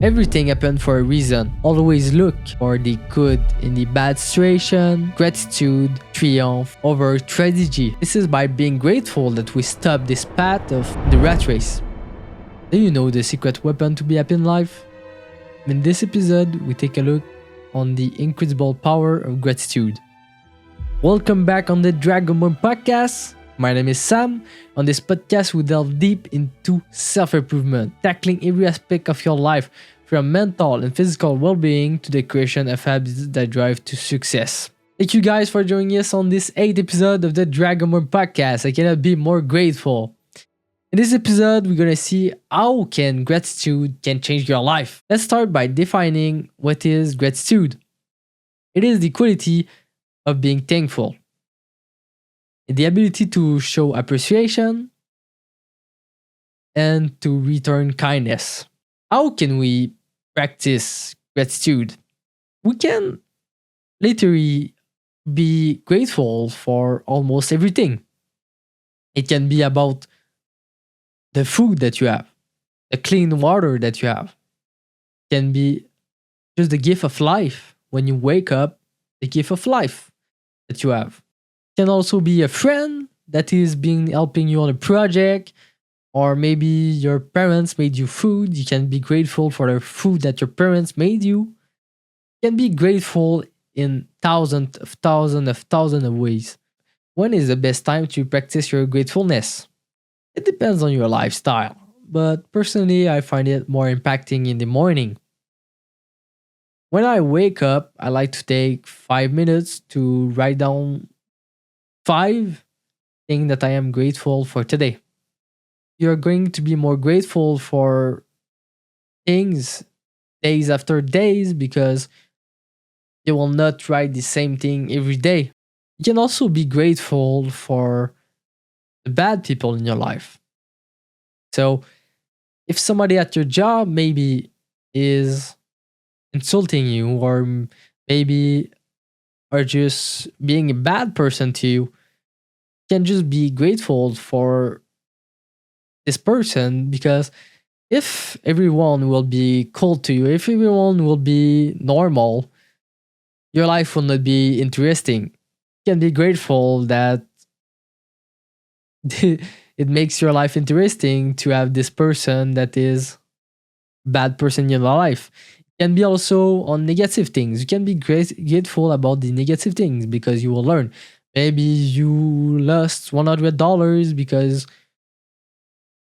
Everything happened for a reason. Always look for the good in the bad situation. Gratitude triumph over tragedy. This is by being grateful that we stop this path of the rat race. Do you know the secret weapon to be happy in life? In this episode, we take a look on the incredible power of gratitude. Welcome back on the DragonBorn podcast. My name is Sam. On this podcast, we delve deep into self-improvement, tackling every aspect of your life, from mental and physical well-being to the creation of habits that drive to success. Thank you guys for joining us on this 8th episode of the DragonBorn podcast. I cannot be more grateful. In this episode, we're gonna see how gratitude can change your life. Let's start by defining what is gratitude. It is the quality of being thankful. The ability to show appreciation and to return kindness. How can we practice gratitude? We can literally be grateful for almost everything. It can be about the food that you have, the clean water that you have. It can be just the gift of life. When you wake up, the gift of life that you have. Can also be a friend that is helping you on a project, or maybe your parents made you food. You can be grateful for the food that your parents made you. You can be grateful in thousands of ways. When is the best time to practice your gratefulness? It depends on your lifestyle, but personally I find it more impacting in the morning. When I wake up, I like to take 5 minutes to write down 5 things that I am grateful for today. You're going to be more grateful for things days after days because you will not write the same thing every day. You can also be grateful for the bad people in your life. So if somebody at your job maybe is insulting you, or maybe are just being a bad person to you, can just be grateful for this person, because if everyone will be cold to you, if everyone will be normal, your life will not be interesting. You can be grateful that it makes your life interesting to have this person that is a bad person in your life. It can be also on negative things. You can be grateful about the negative things because you will learn. Maybe you lost $100 because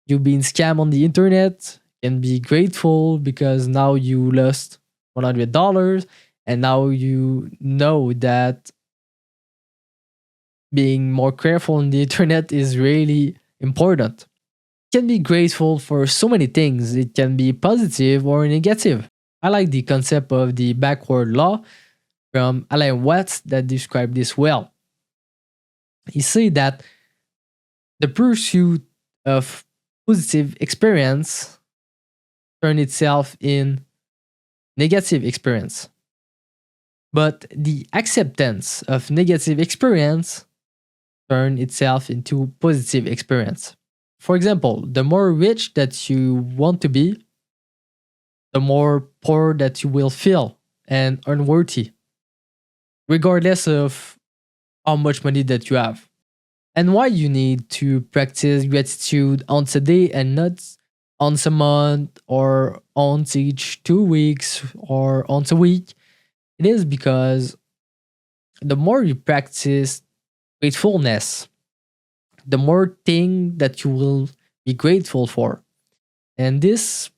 you've been scammed on the internet. You can be grateful because now you lost $100 and now you know that being more careful on the internet is really important. You can be grateful for so many things. It can be positive or negative. I like the concept of the backward law from Alan Watts that described this well. He said that the pursuit of positive experience turns itself in negative experience. But the acceptance of negative experience turns itself into positive experience. For example, the more rich that you want to be, the more poor that you will feel and unworthy, regardless of how much money that you have. And why you need to practice gratitude once a day and not once a month or once each 2 weeks or once a week. It is because the more you practice gratefulness, the more thing that you will be grateful for. And this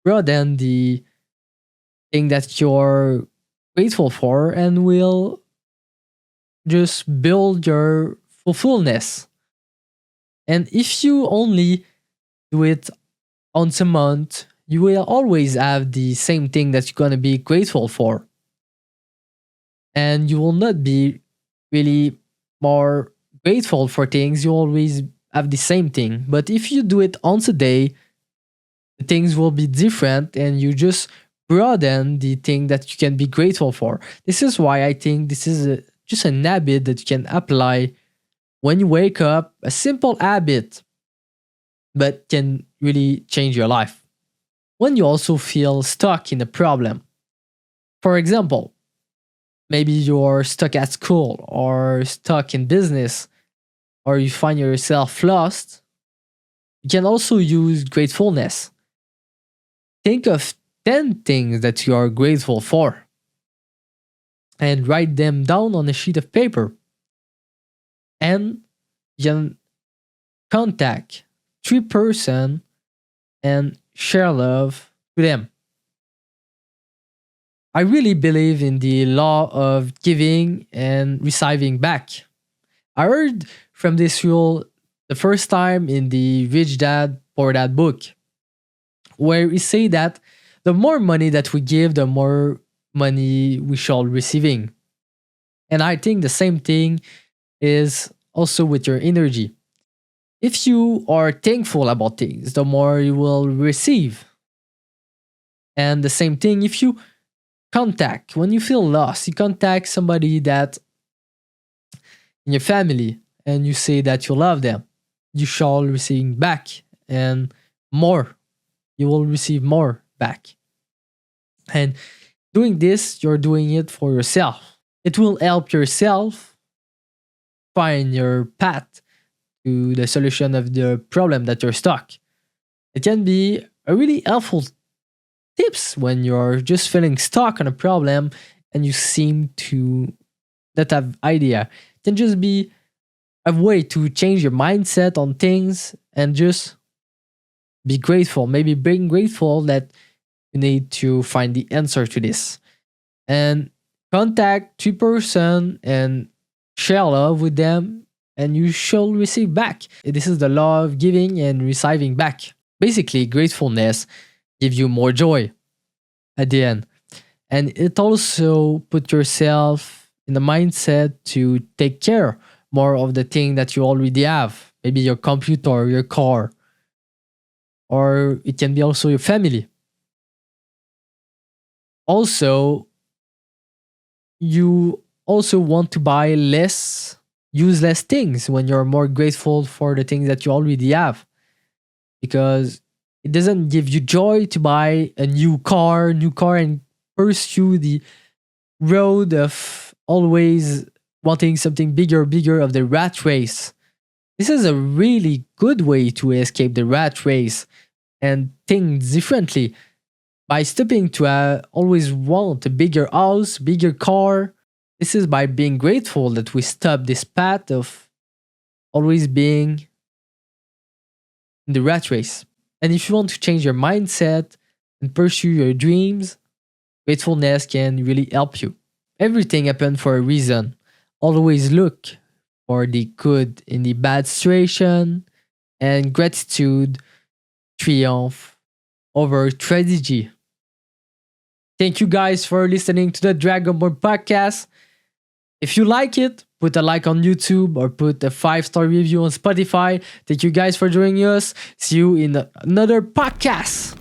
broaden the thing that you're grateful for and will just build your fulfillment. And if you only do it once a month, you will always have the same thing that you're going to be grateful for. And you will not be really more grateful for things. You always have the same thing. But if you do it once a day, the things will be different and you just broaden the thing that you can be grateful for. This is why I think this is just an habit that you can apply when you wake up, a simple habit, but can really change your life. when you also feel stuck in a problem. For example, maybe you're stuck at school or stuck in business or you find yourself lost, you can also use gratefulness. Think of 10 things that you are grateful for and write them down on a sheet of paper. And you can contact 3 persons and share love to them. I really believe in the law of giving and receiving back. I heard from this rule the first time in the Rich Dad Poor Dad book, where he say that the more money that we give, the more money we shall receiving. And I think the same thing is also with your energy. If you are thankful about things, the more you will receive. And the same thing, if you contact, when you feel lost, you contact somebody that in your family and you say that you love them, you shall receive back and more. You will receive more back. And doing this, you're doing it for yourself. It will help yourself find your path to the solution of the problem that you're stuck. It can be a really helpful tips when you're just feeling stuck on a problem and you seem to not have idea. It can just be a way to change your mindset on things and just be grateful. Maybe being grateful that you need to find the answer to this. And contact 3 persons and share love with them and you shall receive back. This is the law of giving and receiving back. Basically, gratefulness gives you more joy at the end. And it also put yourself in the mindset to take care more of the thing that you already have. Maybe your computer, your car, or it can be also your family. Also, you also want to buy less useless things when you're more grateful for the things that you already have. Because it doesn't give you joy to buy a new car and pursue the road of always wanting something bigger of the rat race. This is a really good way to escape the rat race and think differently by stopping to always want a bigger house, bigger car. This is by being grateful that we stop this path of always being in the rat race. And if you want to change your mindset and pursue your dreams, gratefulness can really help you. Everything happened for a reason. Always look for the good in the bad situation, and gratitude triumph over tragedy. Thank you guys for listening to the DragonBorn podcast. If you like it, put a like on YouTube or put a 5-star review on Spotify. Thank you guys for joining us. See you in another podcast.